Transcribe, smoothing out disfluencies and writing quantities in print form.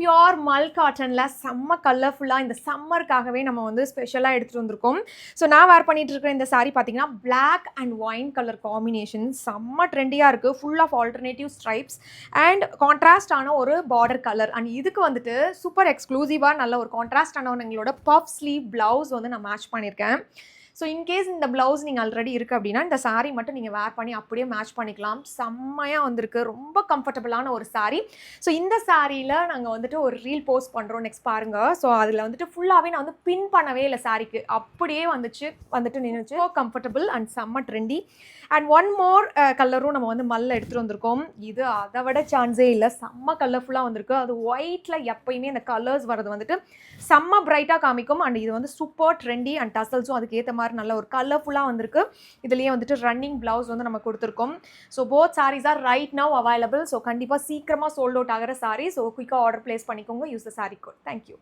Pure மல் காட்டனில் செம்ம கலர்ஃபுல்லாக இந்த சம்மருக்காகவே நம்ம வந்து ஸ்பெஷலாக எடுத்துகிட்டு வந்திருக்கோம். ஸோ நான் வேர் பண்ணிட்டு இருக்கிற இந்த சாரீ பார்த்தீங்கன்னா black and wine colour combination செம்ம ட்ரெண்டியாக இருக்குது. Full of alternative stripes and கான்ட்ராஸ்டான ஒரு பார்டர் கலர். அண்ட் இதுக்கு வந்துட்டு சூப்பர் எக்ஸ்க்ளூசிவாக நல்ல ஒரு கான்ட்ராஸ்டான எங்களோட பஃப் ஸ்லீவ் ப்ளவுஸ் வந்து நான் மேட்ச் பண்ணியிருக்கேன். ஸோ இன்கேஸ் இந்த ப்ளவுஸ் நீங்கள் ஆல்ரெடி இருக்குது அப்படின்னா இந்த சாரீ மட்டும் நீங்கள் வேர் பண்ணி அப்படியே மேட்ச் பண்ணிக்கலாம். செம்மையாக வந்திருக்கு, ரொம்ப கம்ஃபர்டபுளான ஒரு சாரீ. ஸோ இந்த சாரியில் நாங்கள் வந்துட்டு ஒரு ரீல் போஸ்ட் பண்ணுறோம், நெக்ஸ்ட் பாருங்கள். ஸோ அதில் வந்துட்டு ஃபுல்லாகவே நான் வந்து பின் பண்ணவே இல்லை சாரீக்கு, அப்படியே வந்துட்டு நின்றுச்சு. ஸோ கம்ஃபர்டபுள் அண்ட் செம்ம ட்ரெண்டி. அண்ட் ஒன் மோர் கலரும் நம்ம வந்து மல்ல எடுத்துகிட்டு வந்திருக்கோம். இது அதை விட சான்ஸே இல்லை, செம்ம கலர்ஃபுல்லாக வந்திருக்கு. அது ஒயிட்டில் எப்பயுமே அந்த கலர்ஸ் வரது வந்துட்டு செம்ம பிரைட்டாக காமிக்கும். அண்ட் இது வந்து சூப்பர் ட்ரெண்டி அண்ட் டசல்ஸும் அதுக்கு ஏற்ற மாதிரி நல்ல ஒரு கலர்ஃபுல்லாக வந்திருக்கு. இதுலேயே வந்துட்டு ரன்னிங் ப்ளவுஸ் வந்து நம்ம கொடுத்துருக்கோம். So both saris are right now available. So கண்டிப்பாக சீக்கிரமாக சோல்ட் அவுட் ஆகிற சாரீ. ஸோ குயிக்காக ஆர்டர் பிளேஸ் பண்ணிக்கோங்க. Use the sari code. Thank you.